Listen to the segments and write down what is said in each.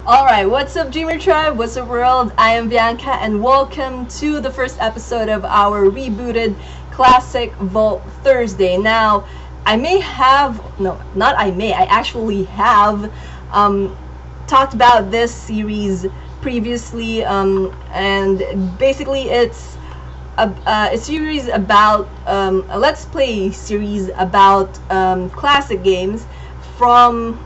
Alright, what's up Dreamer Tribe? What's up world? I am Bianca and welcome to the first episode of our rebooted Classic Vault Thursday. Now, I actually have talked about this series previously, and basically it's a series about, a Let's Play series about classic games from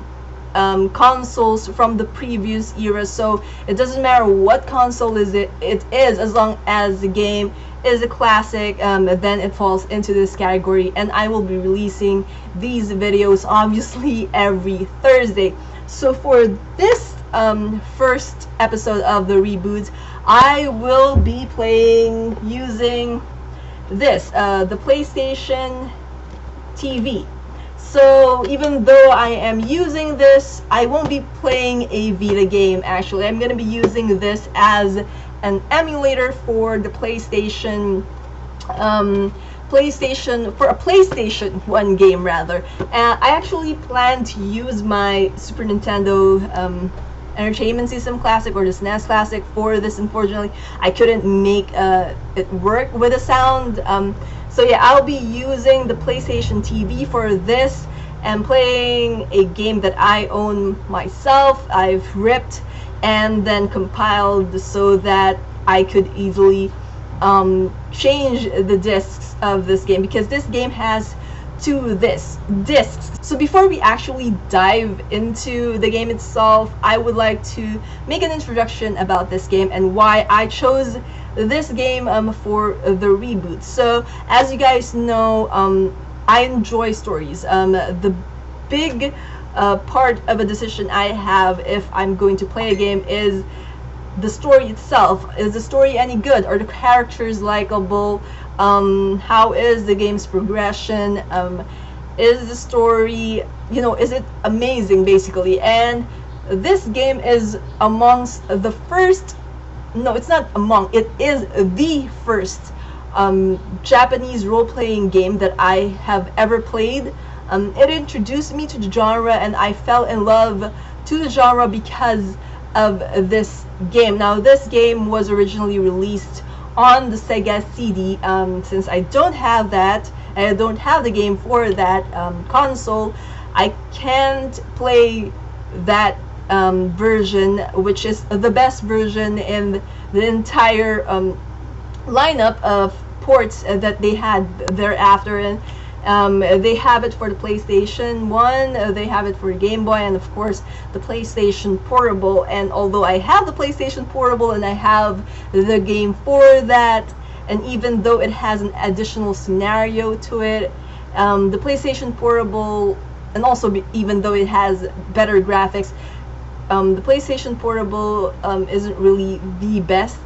consoles from the previous era. So it doesn't matter what console it is, as long as the game is a classic, then it falls into this category, and I will be releasing these videos obviously every Thursday. So for this first episode of the reboot, I will be playing using this, the PlayStation TV. So even though I am using this, I won't be playing a Vita game. Actually, I'm going to be using this as an emulator for the PlayStation, for a PlayStation 1 game rather. I actually plan to use my Super Nintendo Entertainment System Classic or the SNES Classic for this. Unfortunately, I couldn't make it work with the sound. So yeah, I'll be using the PlayStation TV for this and playing a game that I own myself. I've ripped and then compiled so that I could easily change the discs of this game, because this game has two discs. So before we actually dive into the game itself, I would like to make an introduction about this game and why I chose this game for the reboot. So as you guys know, I enjoy stories. The big part of a decision I have if I'm going to play a game is the story itself. Is the story any good? Are the characters likable? How is the game's progression? Is the story, is it amazing basically? And this game is amongst the first, no, it's not among, it is the first Japanese role-playing game that I have ever played. It introduced me to the genre, and I fell in love to the genre because of this game. Now, this game was originally released on the Sega CD. Since I don't have that, and I don't have the game for that console, I can't play that version, which is the best version in the entire lineup of ports that they had thereafter. And they have it for the PlayStation 1, they have it for Game Boy, and of course the PlayStation Portable. And although I have the PlayStation Portable and I have the game for that, and even though it has an additional scenario to it, the PlayStation Portable, and also even though it has better graphics, the PlayStation Portable isn't really the best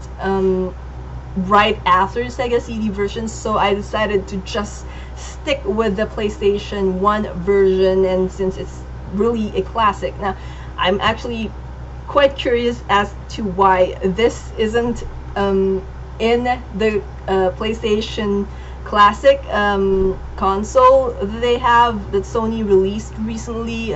right after the Sega CD version. So I decided to just stick with the PlayStation 1 version, and since it's really a classic. Now, I'm actually quite curious as to why this isn't in the PlayStation Classic console that they have, that Sony released recently.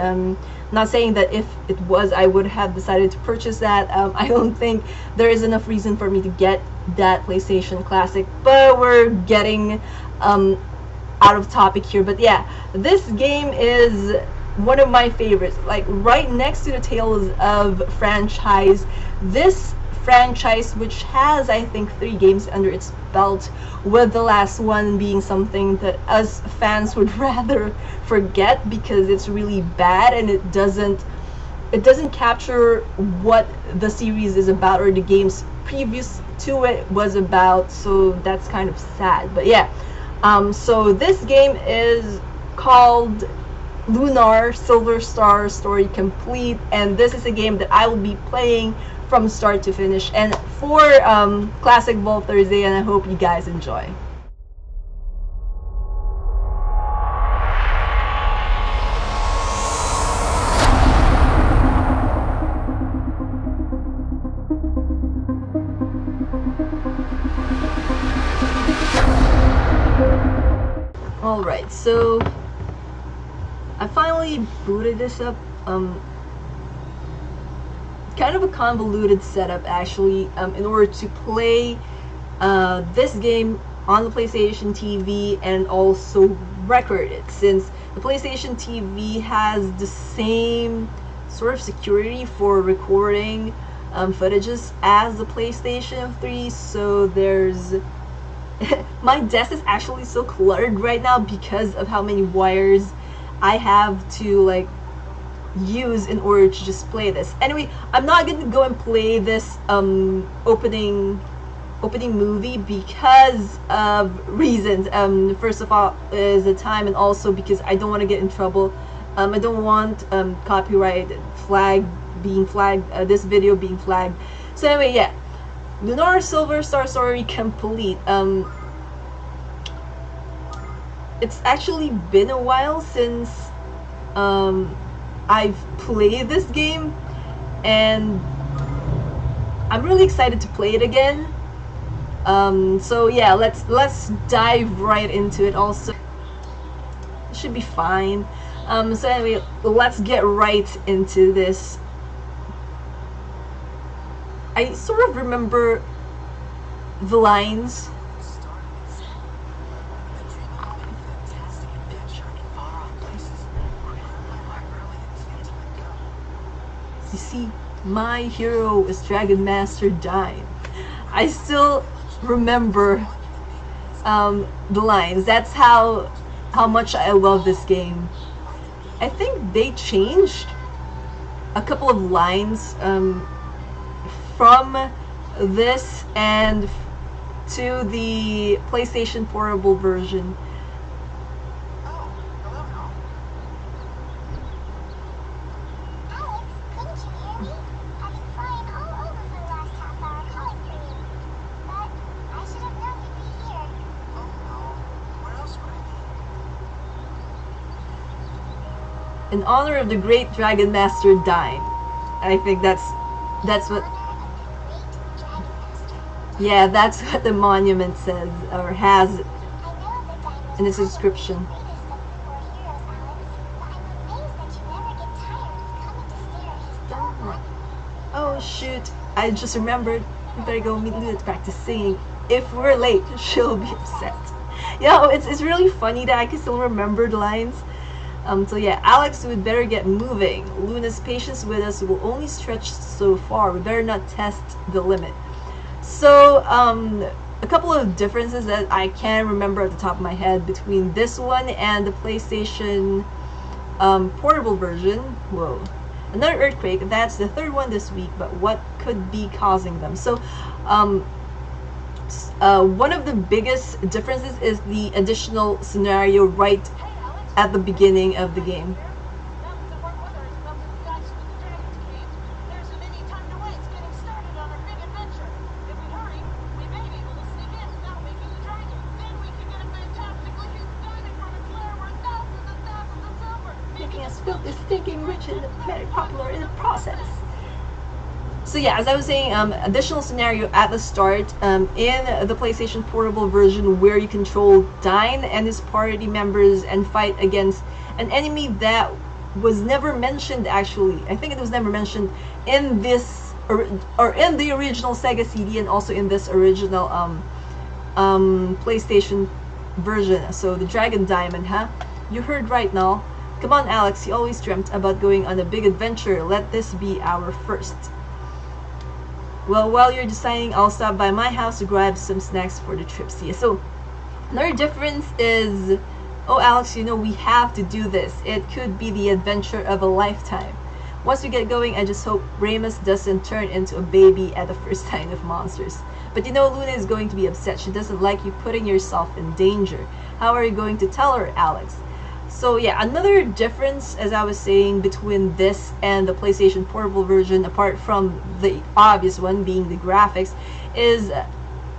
Not saying that if it was, I would have decided to purchase that. I don't think there is enough reason for me to get that PlayStation Classic, but we're getting out of topic here. But yeah, this game is one of my favorites, like right next to the Tales of franchise. This franchise, which has I think 3 games under its belt, with the last one being something that us fans would rather forget because it's really bad and it doesn't capture what the series is about or the games previous to it was about. So that's kind of sad. But yeah, so this game is called Lunar Silver Star Story Complete, and this is a game that I will be playing from start to finish, and for Classic Vault Thursday, and I hope you guys enjoy. Alright, so I finally booted this up. kind of a convoluted setup actually, in order to play this game on the PlayStation TV and also record it, since the PlayStation TV has the same sort of security for recording footages as the PlayStation 3. So there's my desk is actually so cluttered right now because of how many wires I have to like use in order to just play this. Anyway, I'm not gonna go and play this opening movie because of reasons. First of all is the time, and also because I don't want to get in trouble. I don't want copyright being flagged, this video being flagged. So anyway, yeah, Lunar Silver Star Story complete. It's actually been a while since I've played this game, and I'm really excited to play it again. So yeah, let's dive right into it. Also, it should be fine. So anyway, let's get right into this. I sort of remember the lines. You see, my hero is Dragon Master Dine. I still remember the lines. That's how much I love this game. I think they changed a couple of lines from this and to the PlayStation Portable version. In honor of the great Dragon Master Dine. I think that's what. Yeah, that's what the monument says, or has in its inscription. Oh shoot! I just remembered. We better go meet Luna to practice singing. If we're late, she'll be upset. Yeah, it's really funny that I can still remember the lines. So yeah, Alex, we better get moving. Luna's patience with us will only stretch so far. We better not test the limit. So, a couple of differences that I can remember at the top of my head between this one and the PlayStation portable version. Whoa. Another earthquake. That's the third one this week, but what could be causing them? So, one of the biggest differences is the additional scenario right at the beginning of the game. Making us feel this thinking rich and very popular in the process. So yeah, as I was saying, additional scenario at the start in the PlayStation Portable version, where you control Dine and his party members and fight against an enemy that was never mentioned. Actually, I think it was never mentioned in this or in the original Sega CD, and also in this original PlayStation version. So the Dragon Diamond, huh? You heard right now. Come on, Alex. You always dreamt about going on a big adventure. Let this be our first. Well, while you're deciding, I'll stop by my house to grab some snacks for the trip. See ya. So, another difference is, oh Alex, you know we have to do this. It could be the adventure of a lifetime. Once we get going, I just hope Ramus doesn't turn into a baby at the first sign of monsters. But you know Luna is going to be upset. She doesn't like you putting yourself in danger. How are you going to tell her, Alex? So yeah, another difference, as I was saying, between this and the PlayStation Portable version, apart from the obvious one being the graphics, is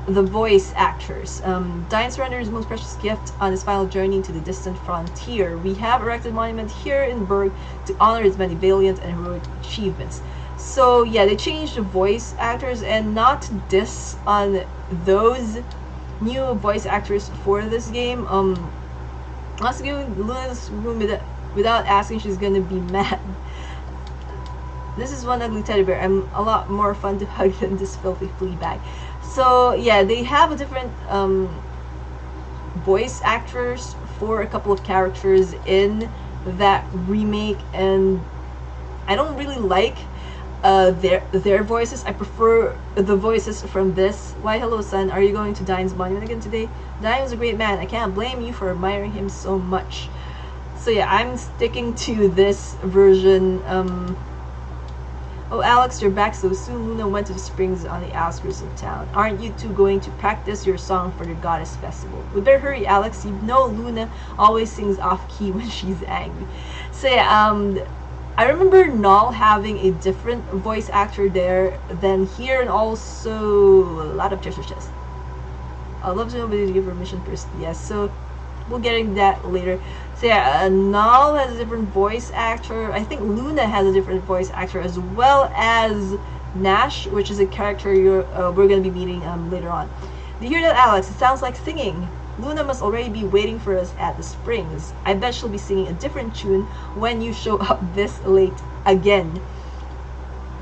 the voice actors. Dine surrendered his most precious gift on his final journey to the distant frontier. We have erected a monument here in Berg to honor his many valiant and heroic achievements. So yeah, they changed the voice actors, and not to diss on those new voice actors for this game. Honestly, Luna's room without asking, she's gonna be mad. This is one ugly teddy bear. I'm a lot more fun to hug than this filthy flea bag. So yeah, they have a different voice actors for a couple of characters in that remake, and I don't really like their voices. I prefer the voices from this. Why hello son, are you going to Diane's monument again today? Diane was a great man. I can't blame you for admiring him so much. So yeah, I'm sticking to this version. Oh Alex, you're back so soon. Luna went to the springs on the outskirts of town. Aren't you two going to practice your song for the goddess festival? We better hurry, Alex. You know Luna always sings off key when she's angry. So yeah, I remember Null having a different voice actor there than here, and also a lot of treasure chests. I'd love to know whether to give permission first. Yes, so we'll get into that later. So yeah, Null has a different voice actor. I think Luna has a different voice actor, as well as Nash, which is a character we're going to be meeting later on. Do you hear that, Alex? It sounds like singing. Luna must already be waiting for us at the springs. I bet she'll be singing a different tune when you show up this late again.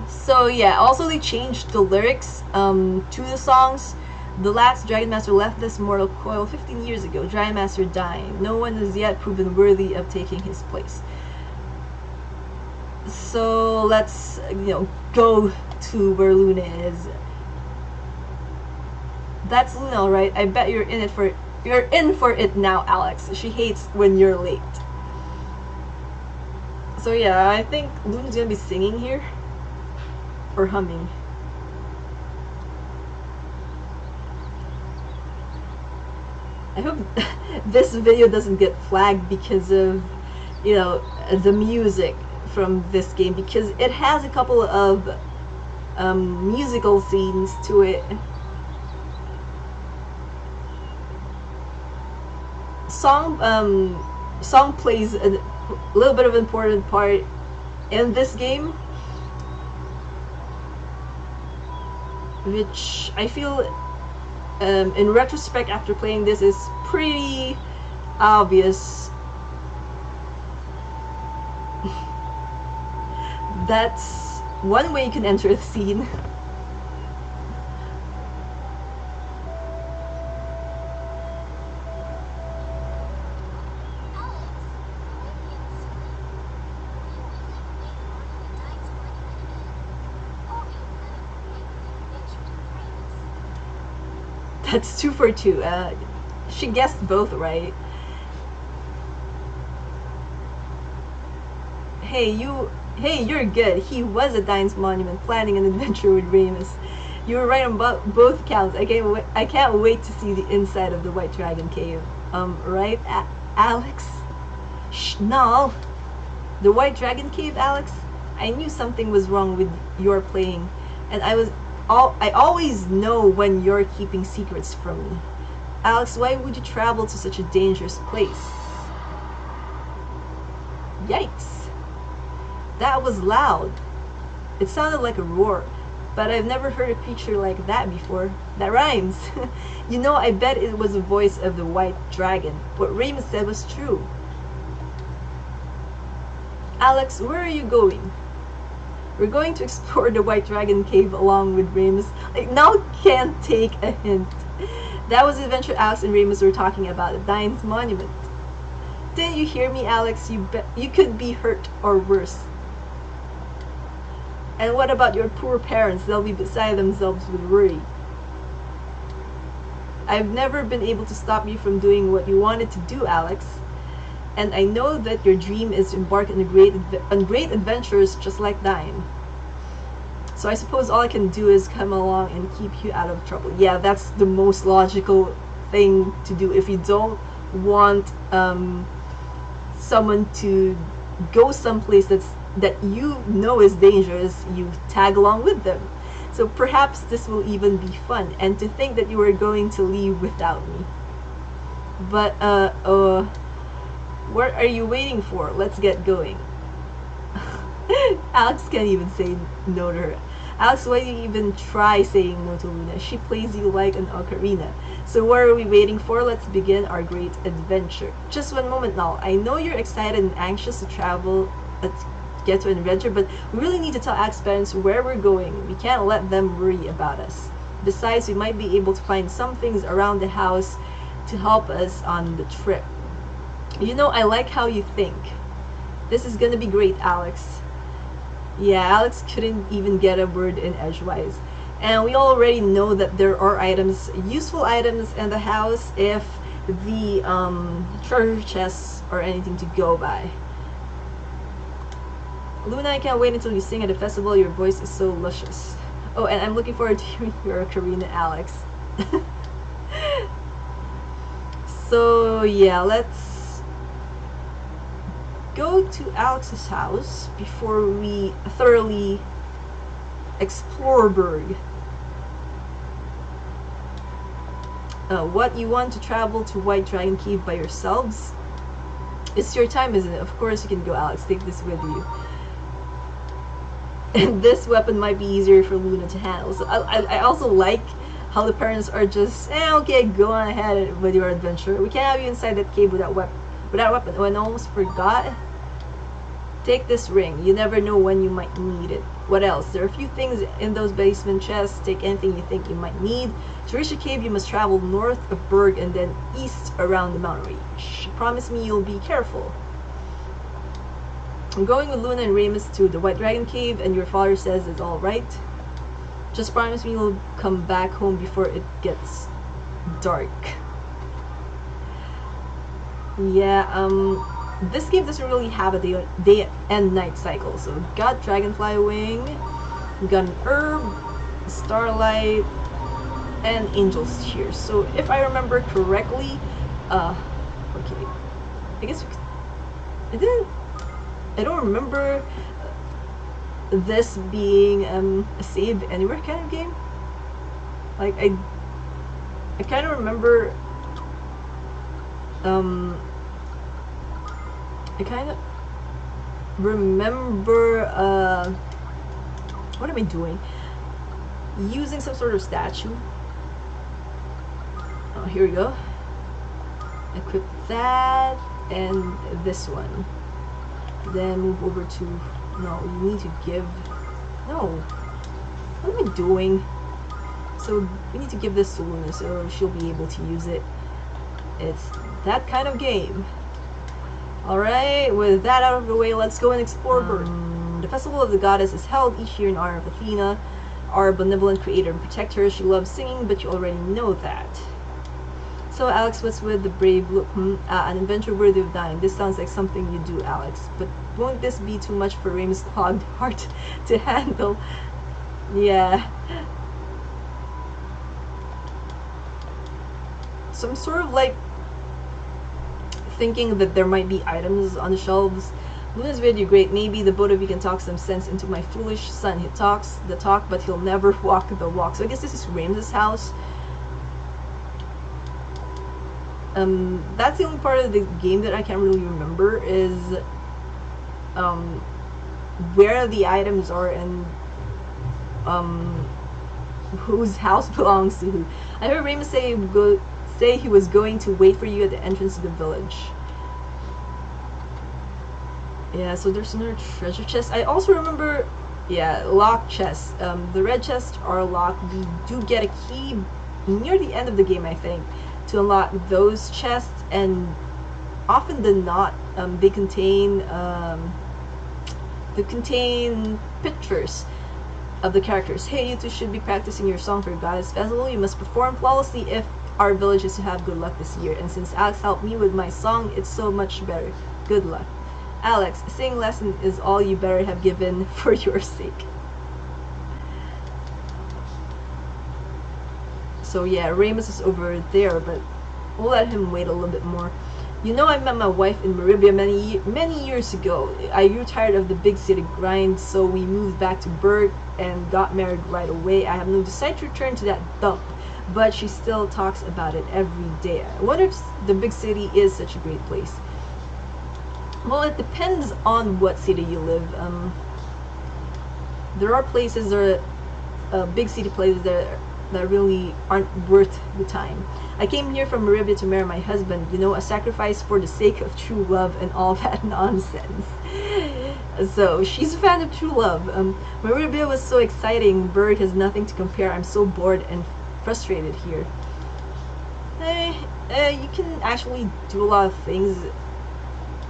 So yeah, also they changed the lyrics to the songs. The last Dragon Master left this mortal coil 15 years ago. Dragon Master dying. No one has yet proven worthy of taking his place. So let's, go to where Luna is. That's Luna, right? I bet you're in for it now, Alex. She hates when you're late. So yeah, I think Luna's gonna be singing here. Or humming. I hope this video doesn't get flagged because of, the music from this game, because it has a couple of musical scenes to it. Song plays a little bit of an important part in this game, which I feel in retrospect after playing this is pretty obvious. That's one way you can enter the scene. That's 2 for 2. She guessed both right. Hey, you're good. He was at Diane's monument planning an adventure with Ramus. You were right on both counts. I can't wait to see the inside of the White Dragon Cave. Right, Alex? Shh, no. The White Dragon Cave, Alex? I knew something was wrong with your playing, and I always know when you're keeping secrets from me. Alex, why would you travel to such a dangerous place? Yikes. That was loud. It sounded like a roar, but I've never heard a creature like that before. That rhymes. I bet it was the voice of the White Dragon. What Ramus said was true. Alex, where are you going? We're going to explore the White Dragon Cave along with Ramus. Now can't take a hint. That was the adventure Alex and Ramus were talking about at Diane's monument. Didn't you hear me, Alex? You could be hurt or worse. And what about your poor parents? They'll be beside themselves with worry. I've never been able to stop you from doing what you wanted to do, Alex. And I know that your dream is to embark on great adventures just like Diane. So I suppose all I can do is come along and keep you out of trouble. Yeah, that's the most logical thing to do. If you don't want someone to go someplace that is dangerous, you tag along with them. So perhaps this will even be fun. And to think that you were going to leave without me. But what are you waiting for? Let's get going. Alex can't even say no to her. Alex, why do you even try saying no to Luna? She plays you like an ocarina. So what are we waiting for? Let's begin our great adventure. Just one moment now. I know you're excited and anxious to travel get to an adventure, but we really need to tell Alex's parents where we're going. We can't let them worry about us. Besides, we might be able to find some things around the house to help us on the trip. You know, I like how you think. This is gonna be great, Alex. Yeah, Alex couldn't even get a word in edgewise. And we already know that there are items, useful items in the house if the treasure chests or anything to go by. Luna, I can't wait until you sing at the festival. Your voice is so luscious. Oh, and I'm looking forward to hearing your Karina, Alex. So yeah, let's go to Alex's house before we thoroughly explore Berg. What, you want to travel to White Dragon Cave by yourselves? It's your time, isn't it? Of course you can go, Alex. Take this with you. And this weapon might be easier for Luna to handle. So I also like how the parents are just, okay, go on ahead with your adventure. We can't have you inside that cave without weapon. Oh, and I almost forgot. Take this ring. You never know when you might need it. What else? There are a few things in those basement chests. Take anything you think you might need. To reach the cave, you must travel north of Berg and then east around the mountain range. Promise me you'll be careful. I'm going with Luna and Remus to the White Dragon Cave, and your father says it's alright. Just promise me you'll come back home before it gets dark. Yeah, this game doesn't really have a day and night cycle. So we've got Dragonfly Wing, we've got an herb, Starlight, and Angel's Cheer. So if I remember correctly, okay, I guess I don't remember this being a save anywhere kind of game. Like I kind of remember I kind of remember what am I doing? Using some sort of statue. Oh, here we go. Equip that and this one. Then move over to, no, you need to give, no, what am I doing? So we need to give this to Luna so she'll be able to use it. It's that kind of game. Alright, with that out of the way, let's go and explore Berg. The Festival of the Goddess is held each year in honor of Athena, our benevolent creator and protector. She loves singing, but you already know that. So Alex, what's with the brave look? An adventure worthy of dying. This sounds like something you do, Alex. But won't this be too much for Remus' clogged heart to handle? Yeah. So I'm sort of like thinking that there might be items on the shelves. Luna's video great. Maybe the both of you can talk some sense into my foolish son. He talks the talk, but he'll never walk the walk. So I guess this is Remus' house. That's the only part of the game that I can't really remember is where the items are and whose house belongs to who. I heard Remus say he was going to wait for you at the entrance to the village. Yeah, so there's another treasure chest. I also remember, yeah, locked chests. The red chests are locked. We do get a key near the end of the game, I think, to unlock those chests, and often than not, they contain pictures of the characters. Hey, you two should be practicing your song for Goddess Festival. You must perform flawlessly if our village is to have good luck this year. And since Alex helped me with my song, it's so much better. Good luck. Alex, a singing lesson is all you better have given for your sake. So yeah, Remus is over there, but we'll let him wait a little bit more. You know, I met my wife in Maribia many years ago. I grew tired of the big city grind, so we moved back to Berg and got married right away. I have no desire to return to that dump, but she still talks about it every day. I wonder if the big city is such a great place. Well, it depends on what city you live. There are places, there are big city places that really aren't worth the time. I came here from Maribia to marry my husband, you know, a sacrifice for the sake of true love and all that nonsense. So she's a fan of True Love. Maribia was so exciting. Berg has nothing to compare. I'm so bored and frustrated here. You can actually do a lot of things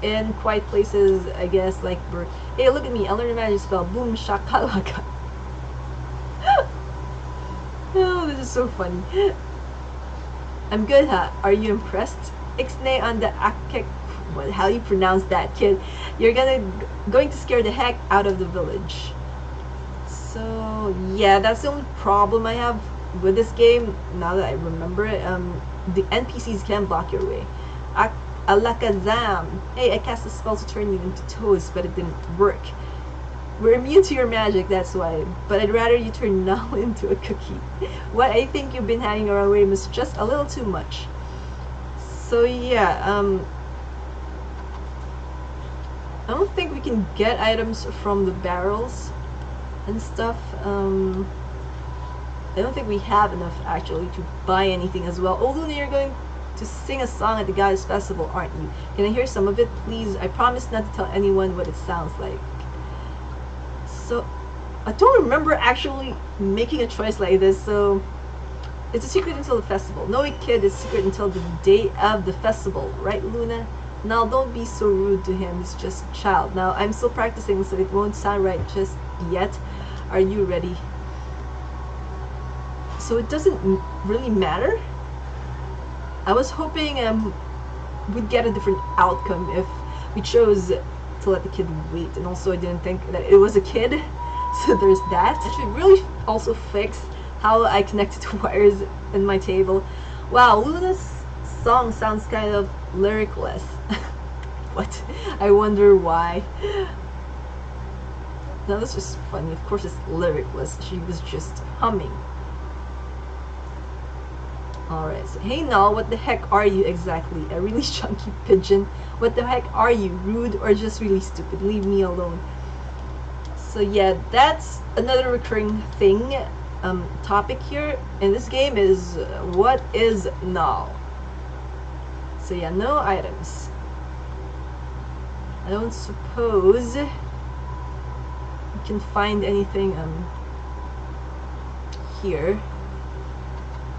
in quiet places, I guess, like Berg. Hey, look at me. I learned a magic spell. Boom shakalaka. Oh, this is so funny. I'm good, huh? Are you impressed? Ixnay on the akek. What? How you pronounce that, kid? You're going to scare the heck out of the village. So yeah, that's the only problem I have with this game. Now that I remember it, the NPCs can block your way. Alakazam. Hey, I cast a spell to turn you into toast, but it didn't work. We're immune to your magic, that's why. But I'd rather you turn Null into a cookie. What? I think you've been hanging around Ramus just a little too much. So yeah, I don't think we can get items from the barrels and stuff. I don't think we have enough actually to buy anything as well. Oh, Lunar, you're going to sing a song at the Goddess Festival, aren't you? Can I hear some of it, please? I promise not to tell anyone what it sounds like. So, I don't remember actually making a choice like this, so it's a secret until the festival. No, kid, it's secret until the day of the festival, right, Luna? Now, don't be so rude to him. He's just a child. Now, I'm still practicing, so it won't sound right just yet. Are you ready? So it doesn't really matter. I was hoping we'd get a different outcome if we chose to let the kid wait, and also I didn't think that it was a kid, so there's that. I should really also fix how I connected the wires in my table. Wow, Luna's song sounds kind of lyricless. What? I wonder why. No, that's just funny. Of course it's lyricless. She was just humming. Alright, so hey Null, what the heck are you exactly? A really chunky pigeon? What the heck are you? Rude or just really stupid? Leave me alone. So yeah, that's another recurring thing, topic here in this game is what is Null? So yeah, no items. I don't suppose you can find anything here.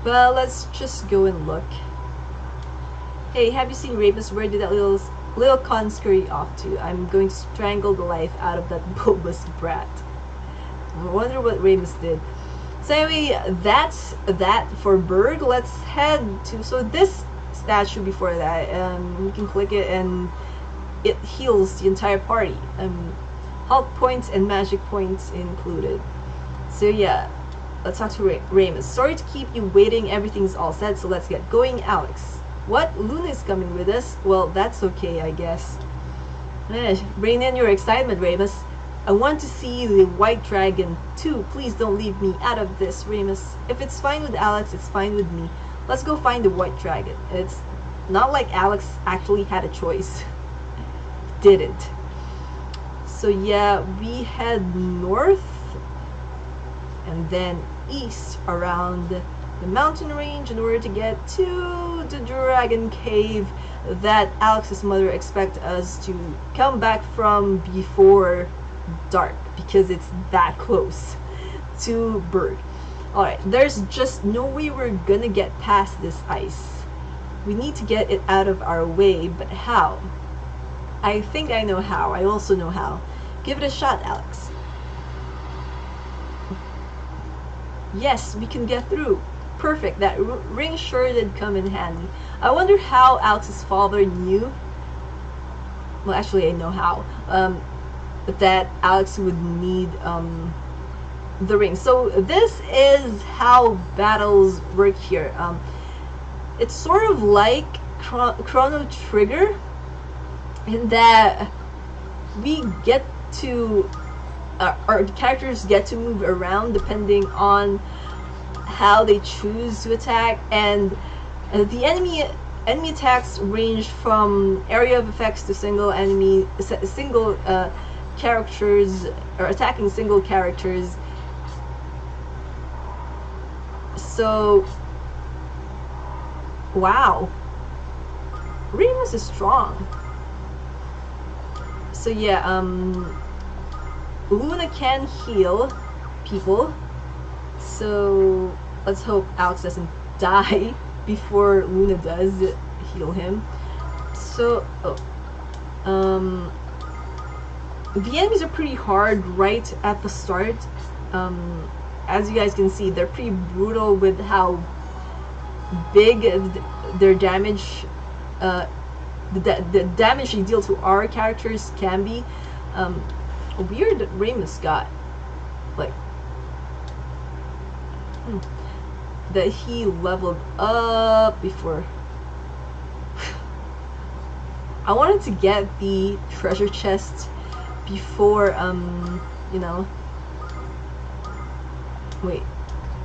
Well, let's just go and look. Hey, have you seen Ramus? Where did that little con scurry off to? I'm going to strangle the life out of that bulbous brat. I wonder what Ramus did. So anyway, that's that for Berg. Let's head to, so this statue before that, you can click it and it heals the entire party. Health points and magic points included. So yeah. Let's talk to Ramus. Sorry to keep you waiting. Everything's all set, so let's get going, Alex. What? Luna is coming with us? Well, that's okay, I guess. Rein in your excitement, Ramus. I want to see the white dragon, too. Please don't leave me out of this, Ramus. If it's fine with Alex, it's fine with me. Let's go find the white dragon. It's not like Alex actually had a choice. Didn't. So yeah, we head north and then east around the mountain range in order to get to the dragon cave that Alex's mother expects us to come back from before dark because it's that close to Berg. Alright, there's just no way we're gonna get past this ice. We need to get it out of our way, but how? I think I know how. I also know how. Give it a shot, Alex. Yes, we can get through. Perfect. That ring sure did come in handy. I wonder how Alex's father knew. Well, actually, I know how. That Alex would need the ring. So this is how battles work here. It's sort of like Chrono Trigger in that we get to our characters get to move around depending on how they choose to attack, and the enemy attacks range from area of effects to single characters, or attacking single characters. So wow, Remus is strong. So yeah, Luna can heal people, so let's hope Alex doesn't die before Luna does heal him. So, the enemies are pretty hard right at the start. As you guys can see, they're pretty brutal with how big their damage, the damage they deal to our characters can be. Weird that Ramus got, like, that he leveled up before. I wanted to get the treasure chest before, you know. Wait,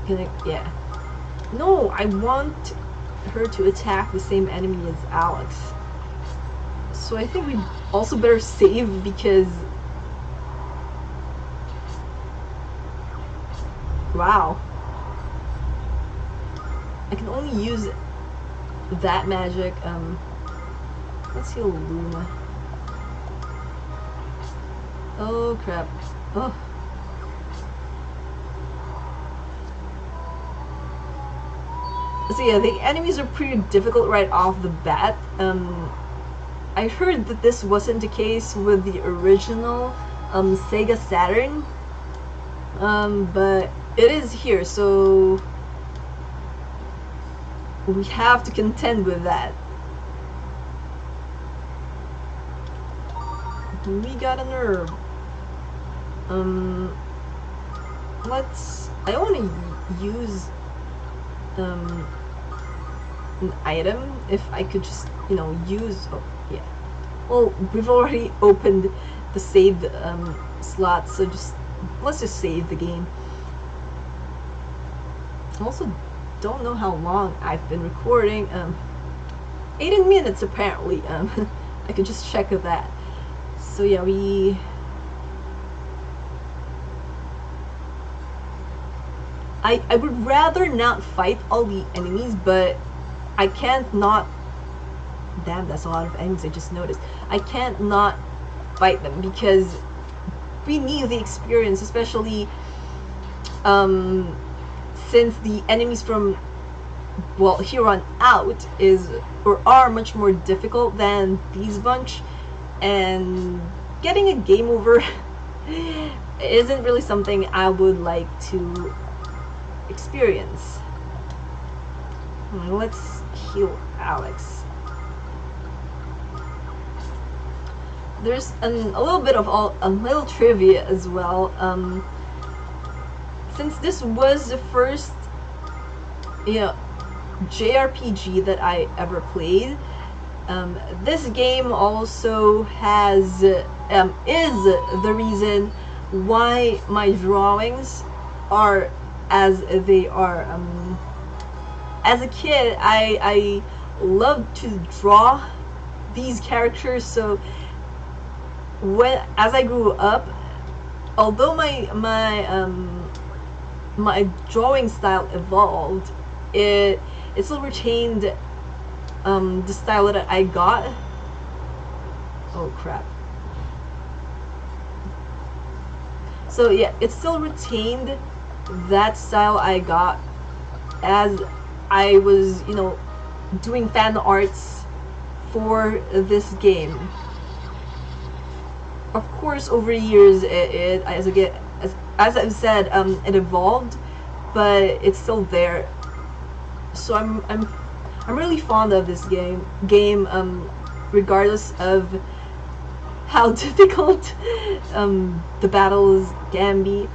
can I, yeah. No, I want her to attack the same enemy as Alex. So I think we also better save, because wow, I can only use that magic. Let's heal Luna. Oh crap. Oh. So yeah, the enemies are pretty difficult right off the bat. I heard that this wasn't the case with the original Sega Saturn, but it is here, so we have to contend with that. We got a nerve. I want to use an item. If I could just, you know, use, oh yeah, well, we've already opened the save slot, so let's just save the game. I also don't know how long I've been recording. 18 minutes apparently. I could just check that. So yeah, I would rather not fight all the enemies, but I can't not. Damn, that's a lot of enemies, I just noticed. I can't not fight them, because we need the experience, especially since the enemies from, well, here on out are much more difficult than these bunch, and getting a game over isn't really something I would like to experience. Let's heal Alex. There's a little bit of a little trivia as well. Since this was the first, you know, JRPG that I ever played, this game also has is the reason why my drawings are as they are. As a kid, I loved to draw these characters, so as I grew up, although my drawing style evolved, it still retained the style that I got. Oh crap. So yeah, it still retained that style I got as I was, you know, doing fan arts for this game. Of course, over the years, as I've said, it evolved, but it's still there. So I'm really fond of this game, regardless of how difficult the battles can be.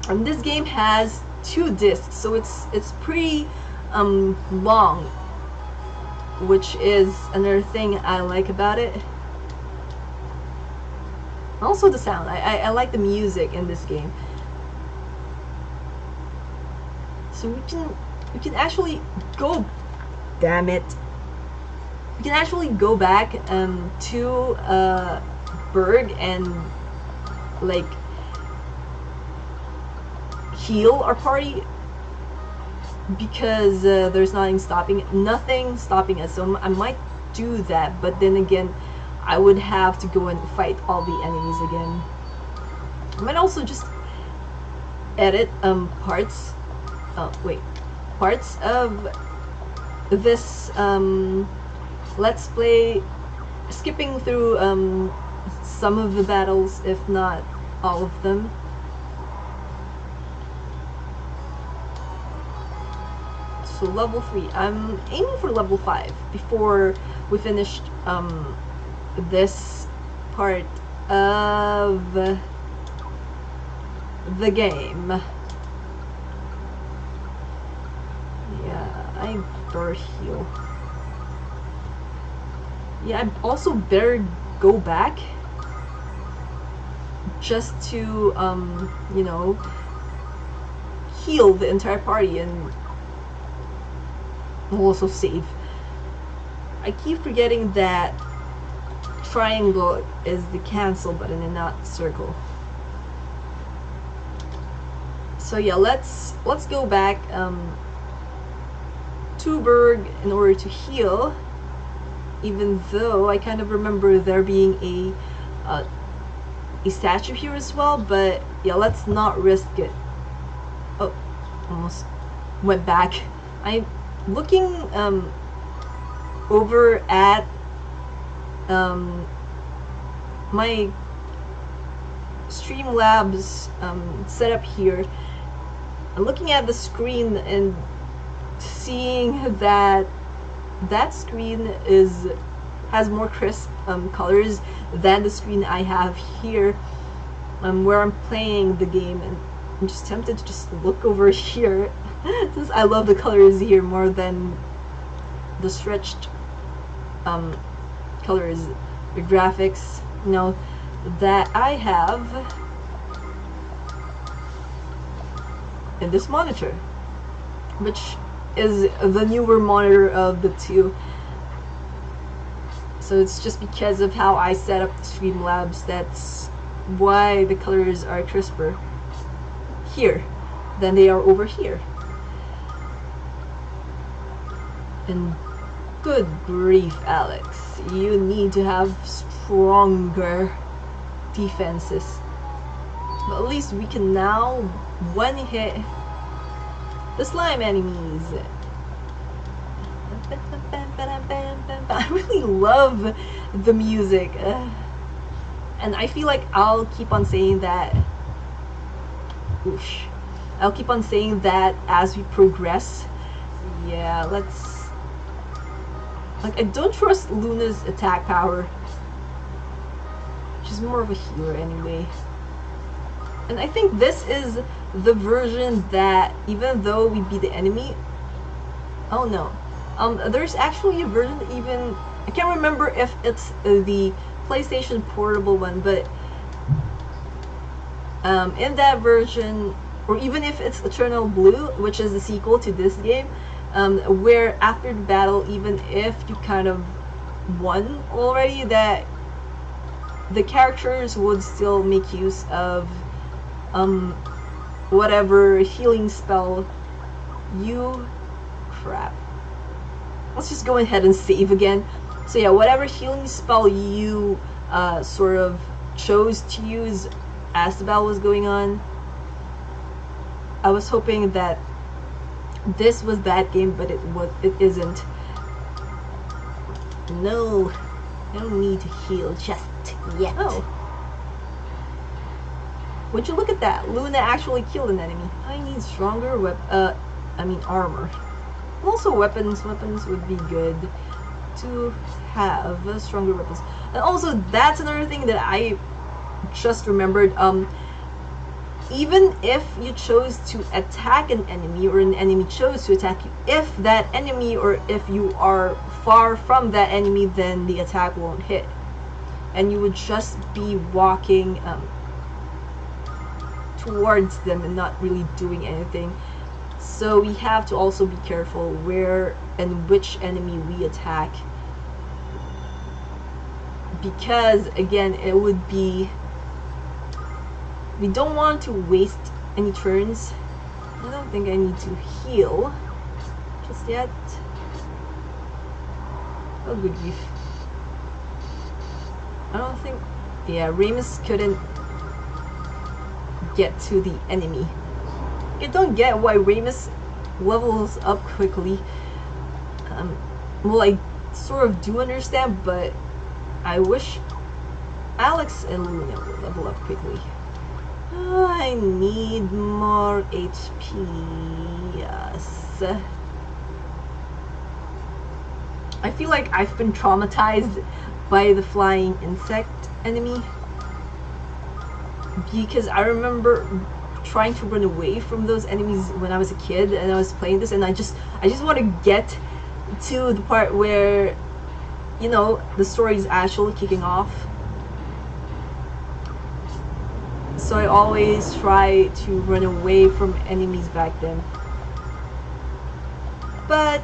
And this game has 2 discs, so it's pretty long, which is another thing I like about it. Also the sound. I like the music in this game. So we can actually go, damn it, we can actually go back to Berg and like heal our party, because there's nothing stopping us. So I might do that, but then again, I would have to go and fight all the enemies again. I might also just edit parts of this let's play, skipping through some of the battles, if not all of them. So level 3, I'm aiming for level 5 before we finished this part of the game. Yeah, I better heal. Yeah, I also better go back just to you know, heal the entire party and also save. I keep forgetting that triangle is the cancel button and not circle. So yeah, let's go back to Berg in order to heal, even though I kind of remember there being a statue here as well, but yeah, let's not risk it. Oh, almost went back. I'm looking over at my Streamlabs setup here. I'm looking at the screen and seeing that that screen has more crisp colors than the screen I have here where I'm playing the game, and I'm just tempted to just look over here since I love the colors here more than the stretched colors, the graphics, you know, that I have in this monitor, which is the newer monitor of the two. So it's just because of how I set up the Streamlabs, that's why the colors are crisper here than they are over here. And good grief, Alex, you need to have stronger defenses. But at least we can now one hit the slime enemies. I really love the music, and I feel like I'll keep on saying that. Oosh. I'll keep on saying that as we progress. Yeah, let's. Like, I don't trust Luna's attack power. She's more of a healer anyway. And I think this is the version that, even though we beat the enemy. Oh no. There's actually a version that even, I can't remember if it's the PlayStation Portable one, but in that version, or even if it's Eternal Blue, which is the sequel to this game, where after the battle, even if you kind of won already, that the characters would still make use of whatever healing spell you... crap. Let's just go ahead and save again. So yeah, whatever healing spell you sort of chose to use as the battle was going on, I was hoping that this was that game, but it isn't. No, I don't need to heal just yet. Oh. Would you look at that? Luna actually killed an enemy. I need stronger armor. Also weapons would be good to have, stronger weapons. And also, that's another thing that I just remembered. Even if you chose to attack an enemy, or an enemy chose to attack you, if that enemy, or if you are far from that enemy, then the attack won't hit. And you would just be walking towards them and not really doing anything. So we have to also be careful where and which enemy we attack, because again, it would be, we don't want to waste any turns. I don't think I need to heal just yet. Oh good grief. I don't think, yeah, Remus couldn't get to the enemy. I don't get why Ramus levels up quickly. Well, I sort of do understand, but I wish Alex and Luna would level up quickly. I need more HP. Yes. I feel like I've been traumatized by the flying insect enemy, because I remember trying to run away from those enemies when I was a kid and I was playing this, and I just want to get to the part where, you know, the story is actually kicking off. So I always try to run away from enemies back then. But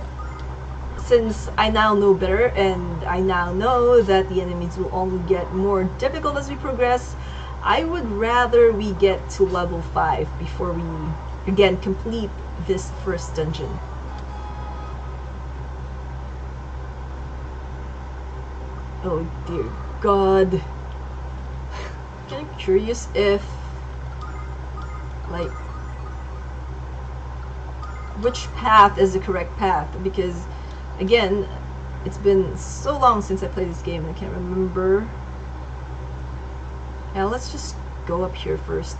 since I now know better, and I now know that the enemies will only get more difficult as we progress, I would rather we get to level 5 before we again complete this first dungeon. Oh dear God. I'm curious if, like, which path is the correct path, because again, it's been so long since I played this game and I can't remember. Now let's just go up here first.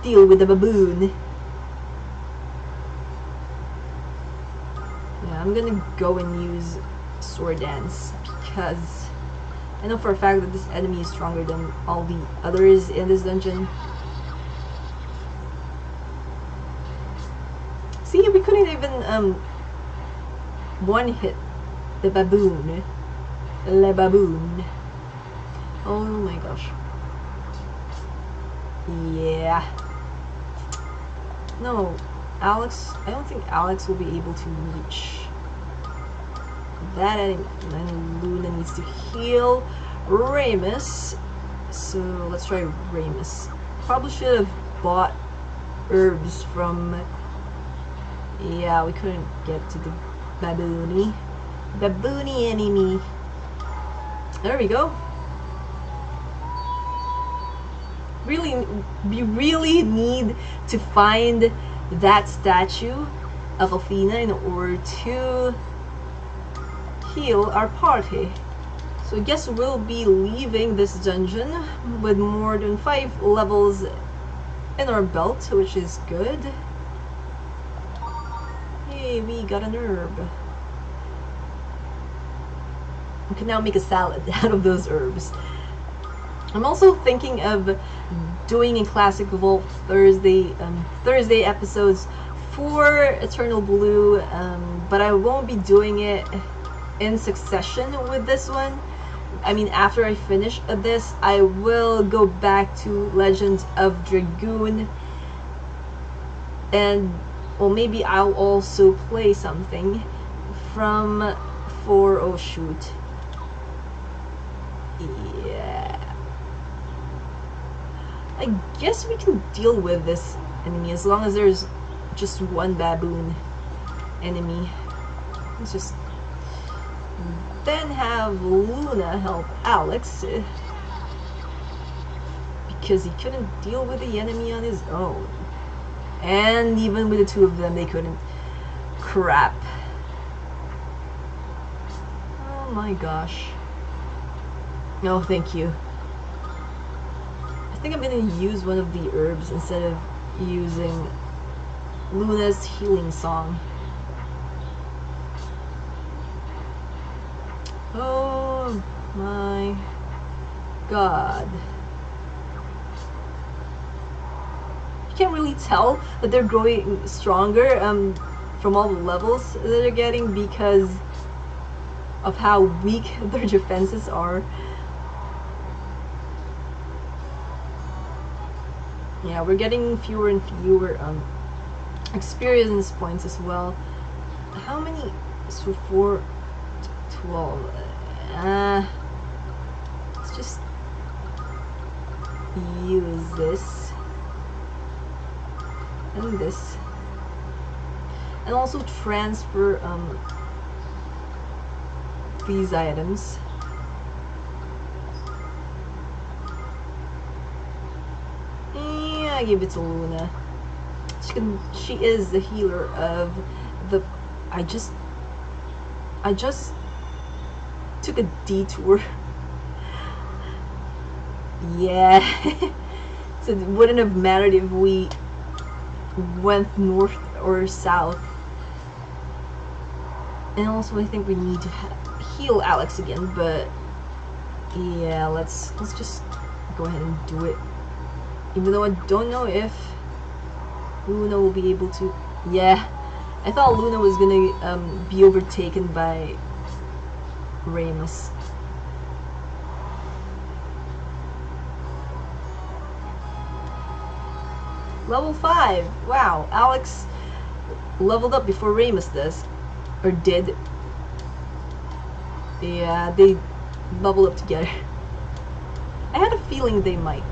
Deal with the baboon. Yeah, I'm gonna go and use sword dance because I know for a fact that this enemy is stronger than all the others in this dungeon. See, we couldn't even one hit the baboon. Le baboon. Oh my gosh. Yeah. No, Alex, I don't think Alex will be able to reach that enemy. And Luna needs to heal Ramus. So let's try Ramus. Probably should have bought herbs from... Yeah, we couldn't get to the baboony. Baboony enemy. There we go. We really need to find that statue of Athena in order to heal our party. So I guess we'll be leaving this dungeon with more than 5 levels in our belt, which is good. Hey, we got an herb. We can now make a salad out of those herbs. I'm also thinking of doing a Classic Vault Thursday episodes for Eternal Blue, but I won't be doing it in succession with this one. I mean, after I finish this, I will go back to Legends of Dragoon, and well, maybe I'll also play something from oh shoot. Yeah. I guess we can deal with this enemy as long as there's just one baboon enemy. Let's just then have Luna help Alex because he couldn't deal with the enemy on his own. And even with the two of them, they couldn't. Crap. Oh my gosh. No, thank you. I think I'm gonna use one of the herbs instead of using Luna's healing song. Oh my god. You can't really tell that they're growing stronger from all the levels that they're getting because of how weak their defenses are. Yeah, we're getting fewer and fewer experience points as well. How many? So 4, 12. Let's just use this and this, and also transfer these items. I give it to Luna. She is the healer of the... I just took a detour. Yeah. So it wouldn't have mattered if we went north or south. And also I think we need to heal Alex again, but yeah, let's just go ahead and do it. Even though I don't know if Luna will be able to. Yeah, I thought Luna was gonna be overtaken by Ramus. Level 5! Wow, Alex leveled up before Ramus does. Or did. Yeah, they leveled up together. I had a feeling they might.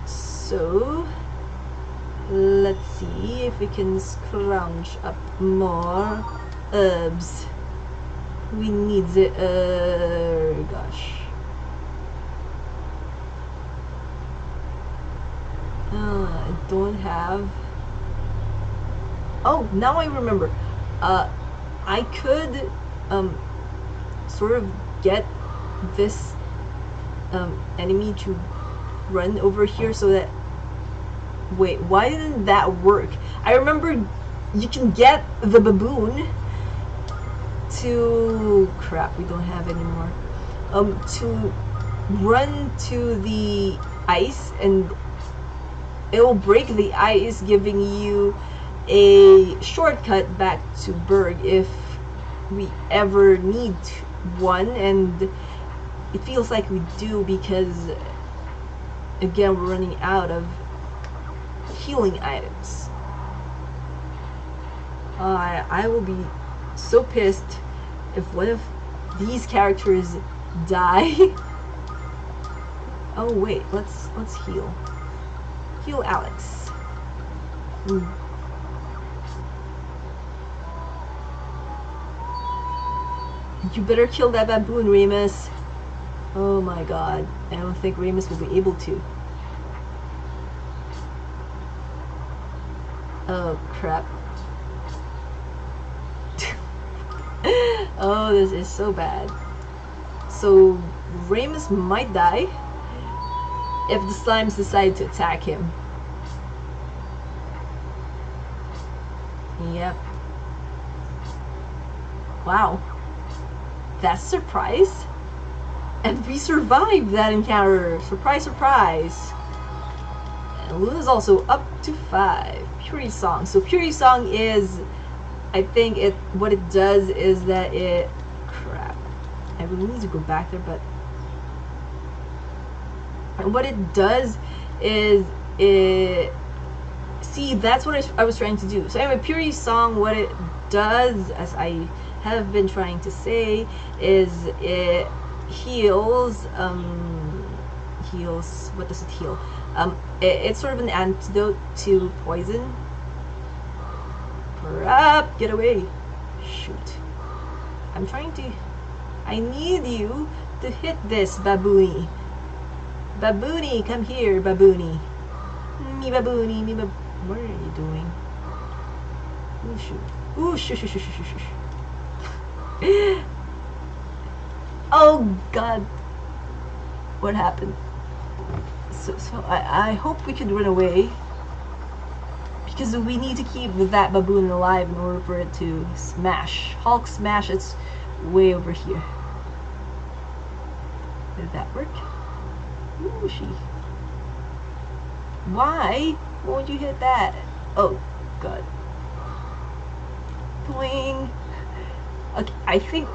So, let's see if we can scrounge up more herbs. We need the, gosh. I don't have... Oh, now I remember. I could, sort of get this, enemy to run over here so that... Wait, why didn't that work? I remember you can get the baboon to... Crap, we don't have any more. To run to the ice, and it will break the ice, giving you a shortcut back to Berg if we ever need one, and it feels like we do because, again, we're running out of healing items. I will be so pissed if one of these characters die. Oh wait, let's heal. Heal Alex. You better kill that baboon, Ramus. Oh my god, I don't think Ramus will be able to. Oh crap. Oh, this is so bad. So Ramus might die if the slimes decide to attack him. Yep. Wow. That's a surprise. And we survived that encounter. Surprise, surprise. And Luna's also up to 5. Purity Song. So Purity Song is, I think what it does is that it... Crap. I really need to go back there, but... And what it does is it... See, that's what I was trying to do. So anyway, Purity Song, what it does, as I have been trying to say, is it heals, what does it heal? It's sort of an antidote to poison. Crap, get away. Shoot. I'm trying to... I need you to hit this, baboony. Baboony, come here, baboony. Me baboony, me baboony. What are you doing? Ooh, shoot. Ooh, shush, shush, shush, shush, shush. Oh, God. What happened? So I hope we could run away. Because we need to keep that baboon alive in order for it to smash. Hulk smash, it's way over here. Did that work? Ooh, she. Why won't you hit that? Oh, God. Boing. Okay, I think...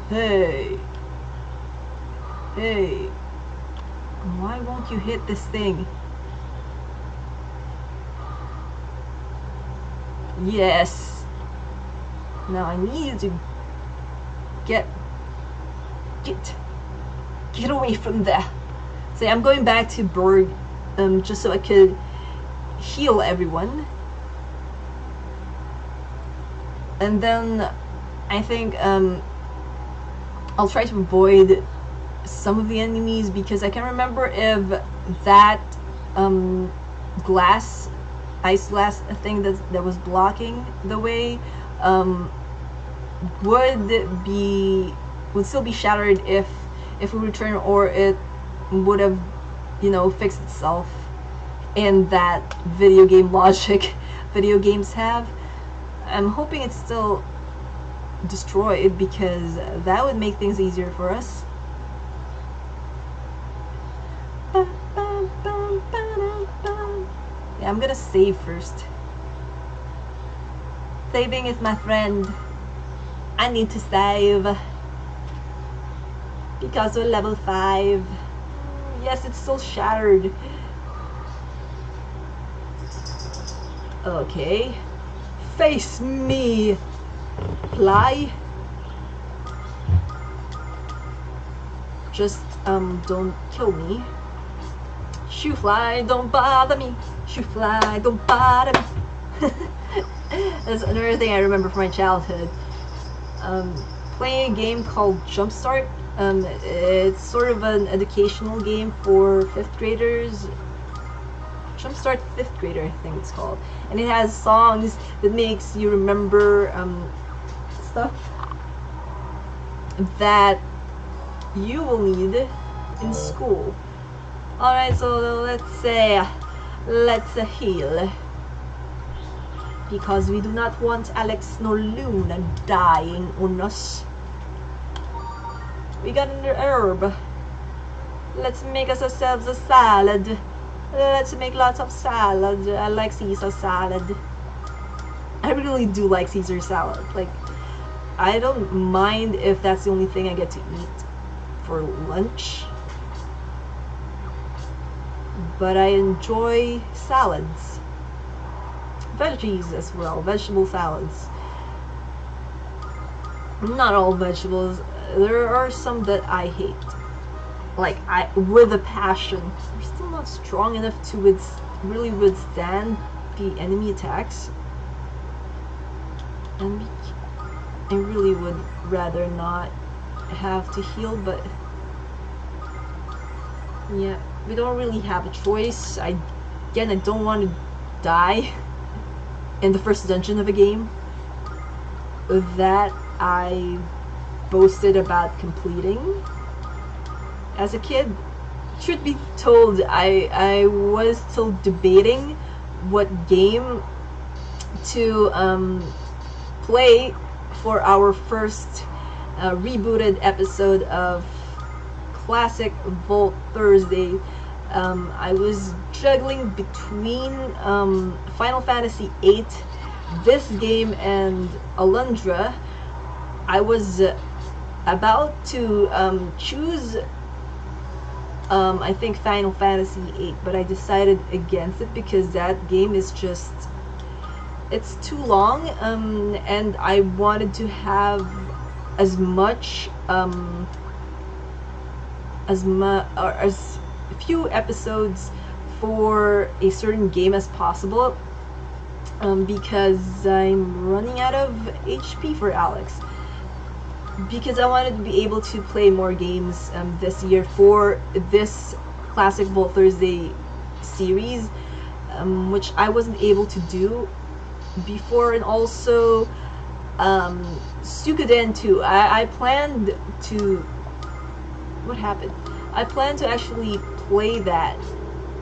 Hey. Hey. Why won't you hit this thing? Yes. Now I need to get away from there. So I'm going back to Berg, just so I could heal everyone. And then I think I'll try to avoid some of the enemies because I can't remember if that ice glass thing that was blocking the way would still be shattered if we return, or it would have, you know, fixed itself in that video game logic video games have. I'm hoping it's still destroyed because that would make things easier for us. Yeah, I'm gonna save first. Saving is my friend. I need to save because we're level 5. Yes, it's still shattered. Okay, face me, fly. Just don't kill me. Shoo fly, don't bother me. Shoo fly, don't bother me. That's another thing I remember from my childhood. Playing a game called Jumpstart. It's sort of an educational game for 5th graders. Jumpstart 5th grader, I think it's called. And it has songs that makes you remember stuff that you will need in school. Alright, so let's heal. Because we do not want Alex nor Lunar dying on us. We got another herb. Let's make ourselves a salad. Let's make lots of salad. I like Caesar salad. I really do like Caesar salad. Like, I don't mind if that's the only thing I get to eat for lunch. But I enjoy salads. Veggies as well. Vegetable salads. Not all vegetables. There are some that I hate. Like, with a passion. They're still not strong enough to really withstand the enemy attacks. And I really would rather not have to heal, but yeah, we don't really have a choice. Again, I don't want to die in the first dungeon of a game that I boasted about completing as a kid. Truth be told, I was still debating what game to play for our first rebooted episode of Classic Vault Thursday. I was juggling between Final Fantasy VIII, this game, and Alundra. I was about to choose I think Final Fantasy VIII, but I decided against it because that game is just, it's too long, and I wanted to have as much as few episodes for a certain game as possible, because I'm running out of HP for Alex. Because I wanted to be able to play more games this year for this Classic Vault Thursday series, which I wasn't able to do before. And also Suikoden 2. I planned to, what happened? I planned to actually play that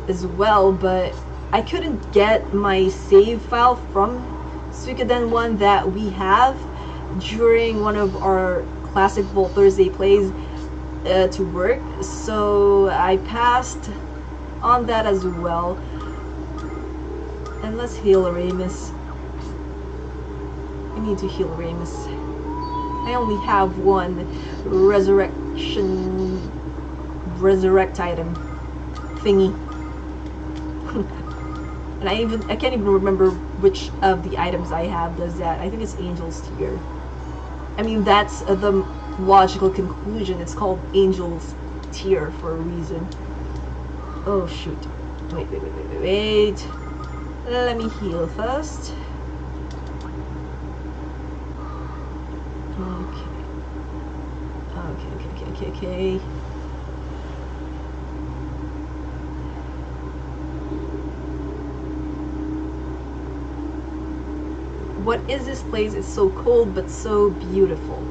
as well, but I couldn't get my save file from Suikoden 1 that we have during one of our Classic Vault Thursday plays to work, so I passed on that as well. And let's heal Aramis. I need to heal Aramis. I only have one resurrect item thingy. And I can't even remember which of the items I have does that. I think it's Angel's Tier. I mean, that's the logical conclusion. It's called Angel's Tier for a reason. Oh shoot. Wait. Let me heal first. Okay. What is this place? It's so cold but so beautiful.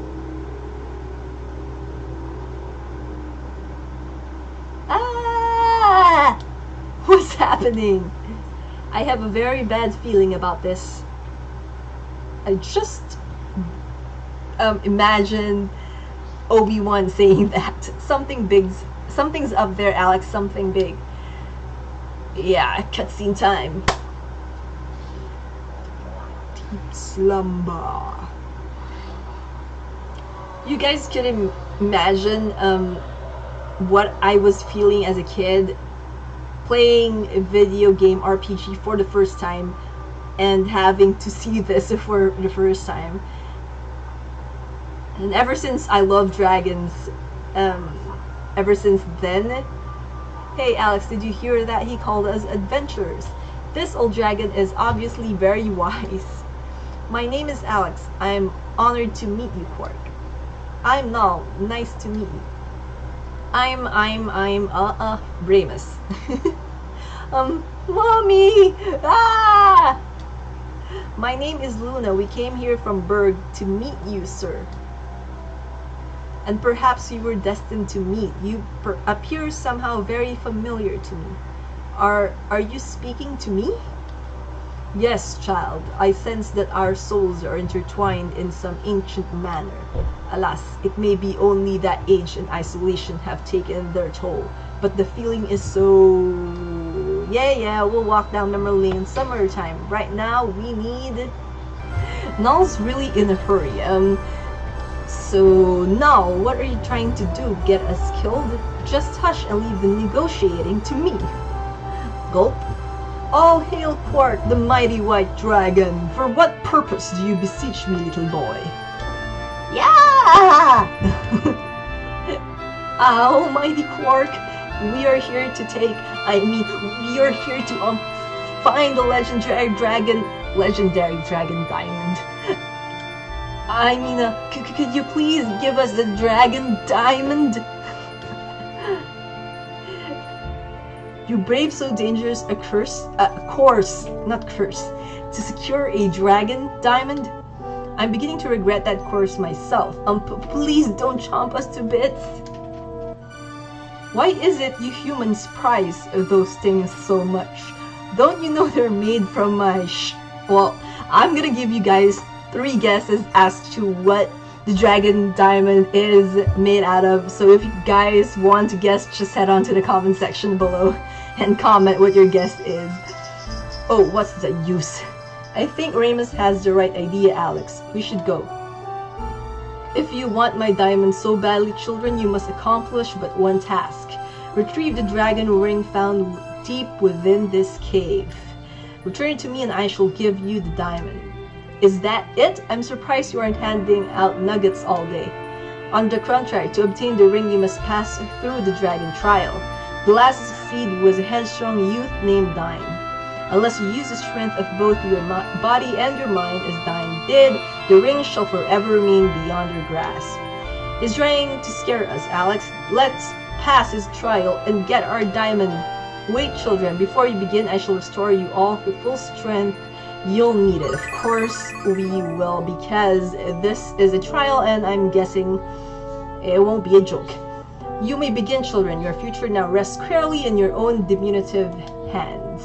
Ah! What's happening? I have a very bad feeling about this. I just imagine Obi-Wan saying that. Something's up there, Alex, something big. Yeah, cutscene time. Slumber. You guys could imagine what I was feeling as a kid playing a video game RPG for the first time and having to see this for the first time. And ever since I love dragons, ever since then. Hey Alex, did you hear that? He called us adventurers. This old dragon is obviously very wise. My name is Alex. I'm honored to meet you, Quark. I'm Null. Nice to meet you. I'm Bramus. Mommy! Ah! My name is Luna. We came here from Berg to meet you, sir. And perhaps we were destined to meet. You appear somehow very familiar to me. Are you speaking to me? Yes, child. I sense that our souls are intertwined in some ancient manner. Alas, it may be only that age and isolation have taken their toll, but the feeling is so... Yeah, we'll walk down memory lane summertime. Right now, we need... Null's really in a hurry. So, Null, what are you trying to do? Get us killed? Just hush and leave the negotiating to me. Gulp. All hail Quark, the mighty white dragon. For what purpose do you beseech me, little boy? Yeah! Almighty Quark, we are here to find the legendary dragon diamond. I mean, could you please give us the dragon diamond? You brave so dangerous a course, to secure a dragon diamond? I'm beginning to regret that course myself. Please don't chomp us to bits. Why is it you humans prize those things so much? Don't you know they're made from my Well, I'm gonna give you guys 3 guesses as to what the dragon diamond is made out of. So if you guys want to guess, just head on to the comment section below and comment what your guess is. Oh, what's the use? I think Ramus has the right idea, Alex. We should go. If you want my diamond so badly, children, you must accomplish but one task. Retrieve the dragon ring found deep within this cave. Return to me and I shall give you the diamond. Is that it? I'm surprised you aren't handing out nuggets all day. On the contrary, to obtain the ring you must pass through the dragon trial. The last to succeed was a headstrong youth named Dine. Unless you use the strength of both your body and your mind as Dine did, the ring shall forever remain beyond your grasp. He's trying to scare us, Alex. Let's pass his trial and get our diamond. Wait, children, before you begin, I shall restore you all with full strength. You'll need it. Of course we will, because this is a trial and I'm guessing it won't be a joke. You may begin, children. Your future now rests squarely in your own diminutive hands.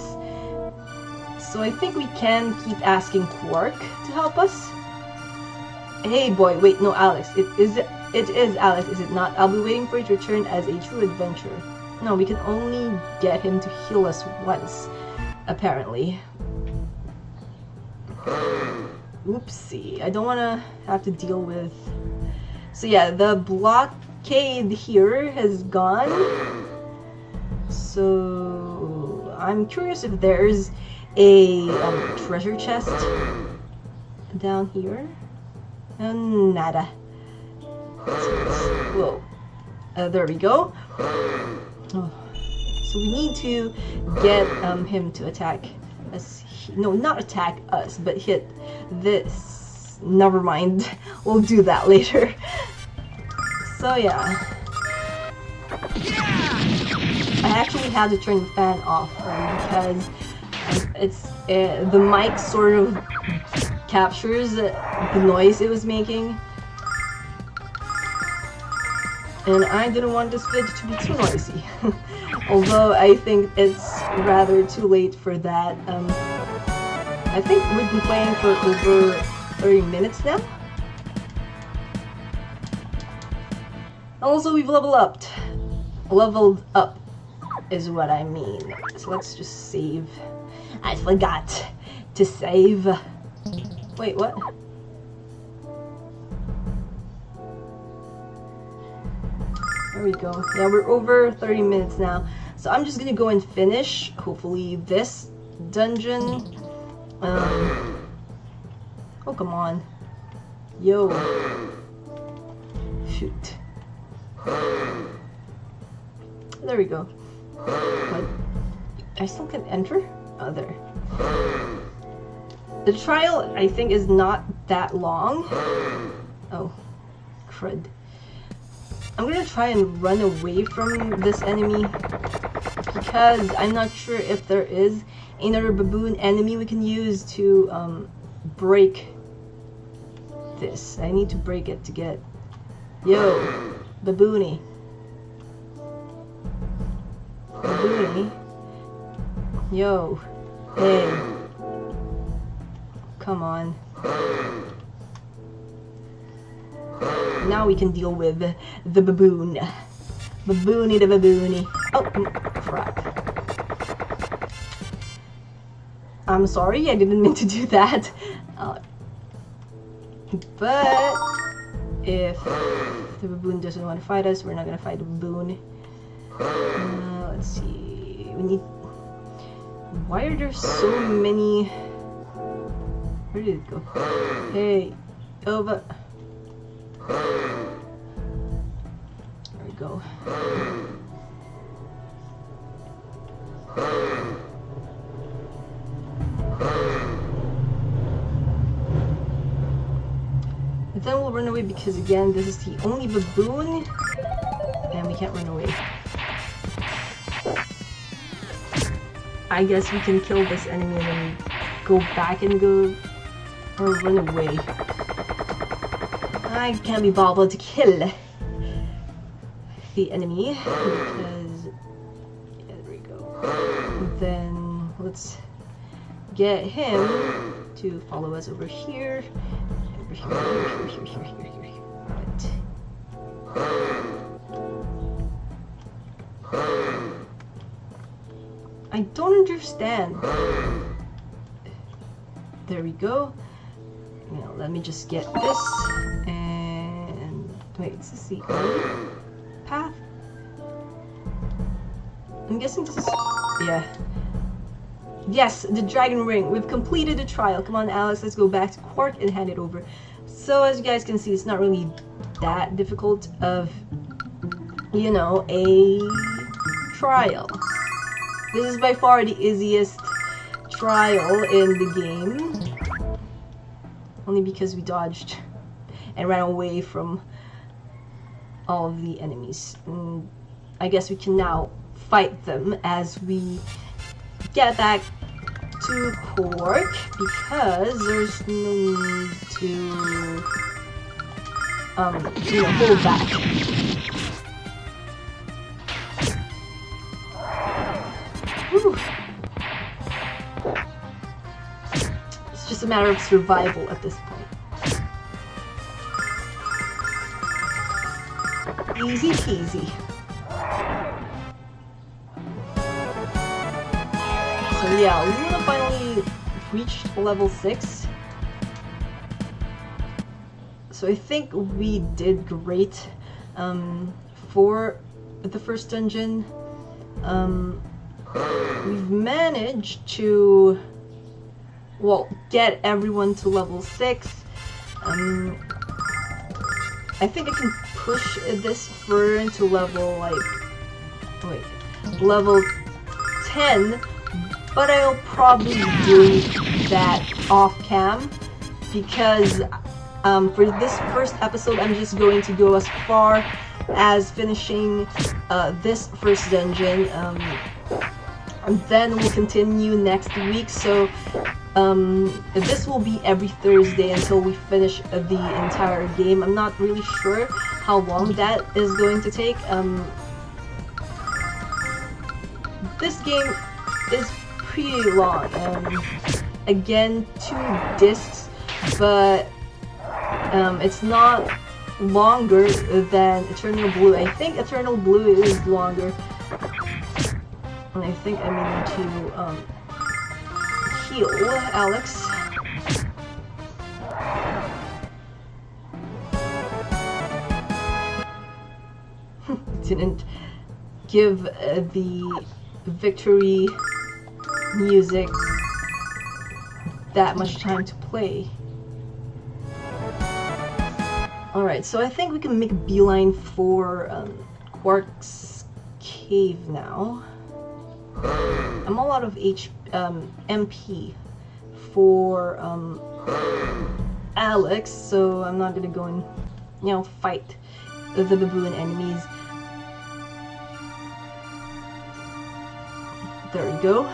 So I think we can keep asking Quark to help us. Hey boy, wait, no, Alex. It is Alex, is it not? I'll be waiting for you to return as a true adventurer. No, we can only get him to heal us once, apparently. Oopsie, I don't want to have to deal with... So yeah, the blockade here has gone. So I'm curious if there's a treasure chest down here. Nada. Whoa. There we go. Oh. So we need to get him to attack us. No, not attack us, but hit this. Never mind. We'll do that later. So yeah, I actually had to turn the fan off because the mic sort of captures the noise it was making, and I didn't want this vid to be too noisy. Although I think it's rather too late for that. I think we've been playing for over 30 minutes now. Also, we've leveled up. Leveled up is what I mean. So let's just save. I forgot to save. Wait, what? There we go. Yeah, we're over 30 minutes now. So I'm just gonna go and finish, hopefully, this dungeon. Oh, come on. Yo. Shoot. There we go. What? I still can enter? Oh, there. The trial, I think, is not that long. Oh, crud. I'm gonna try and run away from this enemy because I'm not sure if there is another baboon enemy we can use to break this. I need to break it to get... Yo, baboony. Baboony. Yo. Hey. Come on. Now we can deal with the baboon. Baboony the baboony. Oh, crap. I'm sorry, I didn't mean to do that. But if the baboon doesn't want to fight us, we're not gonna fight the baboon. Let's see. We need... Why are there so many... Where did it go? Hey, over. There we go. But then we'll run away because, again, this is the only baboon and we can't run away. I guess we can kill this enemy and then go back and go or run away. I can't be bothered to kill the enemy because... Yeah, there we go. Then let's get him to follow us over here. Over here, here. Right. I don't understand. There we go. Now let me just get this and wait, is this the only path? I'm guessing this is... yeah. Yes, the dragon ring. We've completed the trial. Come on, Alice, let's go back to Quark and hand it over. So as you guys can see, it's not really that difficult of, you know, a trial. This is by far the easiest trial in the game. Only because we dodged and ran away from all of the enemies. I guess we can now fight them as we get back to Quark because there's no need to, you know, hold back. Whew. It's just a matter of survival at this point. Easy peasy. So yeah, Luna finally reached level 6. So I think we did great for the first dungeon. We've managed to, well, get everyone to level 6. I think I can push this further into level, like, wait, level 10, but I'll probably do that off cam because for this first episode I'm just going to go as far as finishing this first dungeon. And then we'll continue next week. So this will be every Thursday until we finish the entire game. I'm not really sure how long that is going to take. This game is pretty long. Again, 2 discs, but it's not longer than Eternal Blue. I think Eternal Blue is longer. And I think I may need to heal Alex. Didn't give the victory music that much time to play. Alright, so I think we can make a beeline for Quark's cave now. I'm all out of MP for Alex, so I'm not gonna go and, you know, fight the baboon enemies. There we go.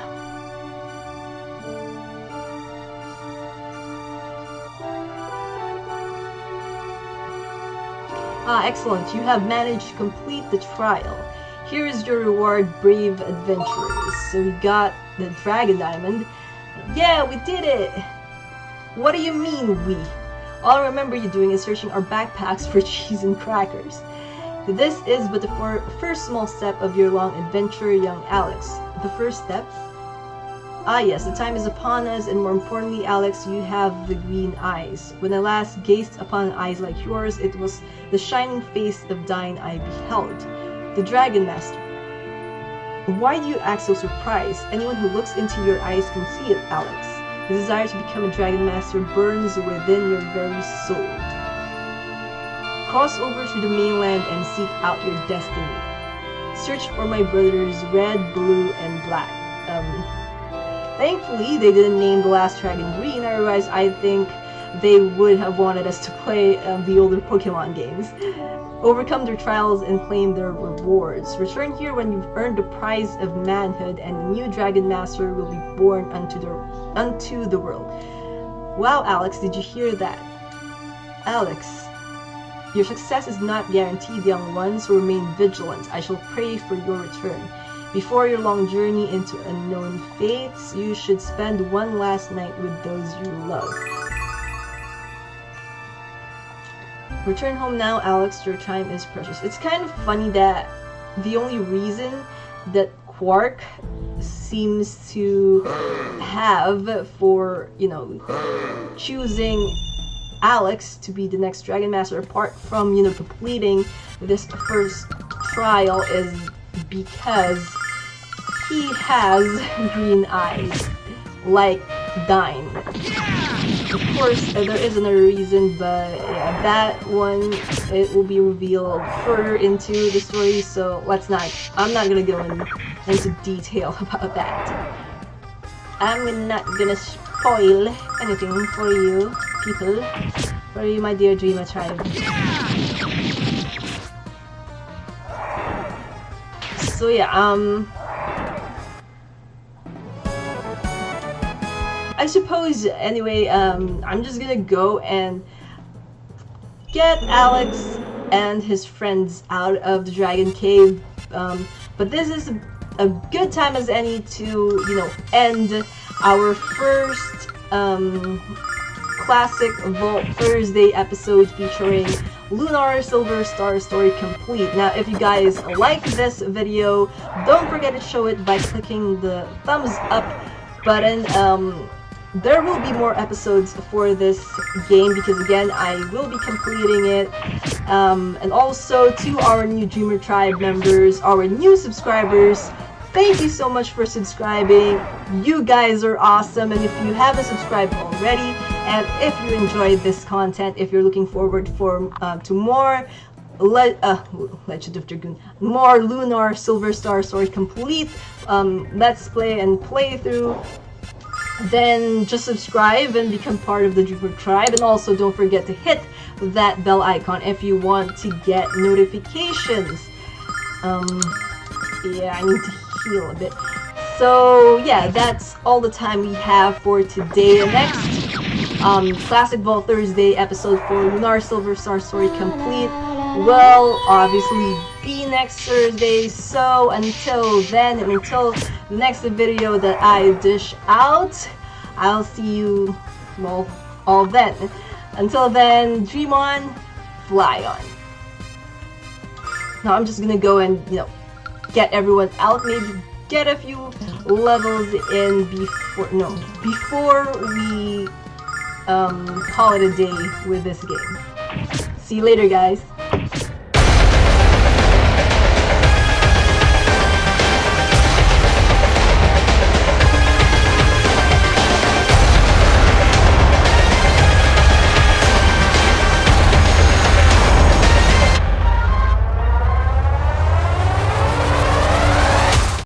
Ah, excellent. You have managed to complete the trial. Here is your reward, brave adventurers. So we got the Dragon Diamond. Yeah, we did it! What do you mean, we? All I remember you doing is searching our backpacks for cheese and crackers. This is but the first small step of your long adventure, young Alex. The first step? Ah yes, the time is upon us, and more importantly, Alex, you have the green eyes. When I last gazed upon eyes like yours, it was the shining face of thine I beheld. The Dragon Master. Why do you act so surprised? Anyone who looks into your eyes can see it, Alex. The desire to become a Dragon Master burns within your very soul. Cross over to the mainland and seek out your destiny. Search for my brothers Red, Blue, and Black. Thankfully, they didn't name the last dragon Green, otherwise I think they would have wanted us to play the older Pokemon games. Overcome their trials and claim their rewards. Return here when you've earned the prize of manhood, and a new Dragon Master will be born unto the world. Wow, Alex, did you hear that? Alex, your success is not guaranteed, young one, so remain vigilant. I shall pray for your return. Before your long journey into unknown fates, you should spend one last night with those you love. Return home now, Alex, your time is precious. It's kind of funny that the only reason that Quark seems to have for, you know, choosing Alex to be the next Dragon Master, apart from, you know, completing this first trial, is because he has green eyes, like Dine. Of course, there is another reason, but yeah, that one, it will be revealed further into the story, so I'm not gonna go into detail about that. I'm not gonna spoil anything for you, people, for you, my dear Dreamer Tribe. So yeah, I suppose, anyway, I'm just gonna go and get Alex and his friends out of the Dragon Cave, but this is a good time as any to, you know, end our first, classic Vault Thursday episode featuring Lunar Silver Star Story complete. Now, if you guys like this video, don't forget to show it by clicking the thumbs up button. There will be more episodes for this game because, again, I will be completing it. And also to our new Dreamer Tribe members, our new subscribers, thank you so much for subscribing. You guys are awesome, and if you haven't subscribed already, and if you enjoyed this content, if you're looking forward to more Legend of Dragoon, more Lunar Silver Star Story complete Let's Play and playthrough, then just subscribe and become part of the Dreamer Tribe. And also don't forget to hit that bell icon if you want to get notifications. Yeah, I need to heal a bit. So yeah, that's all the time we have for today. Next, Classic Vault Thursday episode 4, Lunar Silver Star Story complete, will obviously be next Thursday. So until then, and until the next video that I dish out, I'll see you, well, all then. Until then, dream on, fly on. Now I'm just gonna go and, you know, get everyone out, maybe get a few levels in before we call it a day with this game. See you later, guys.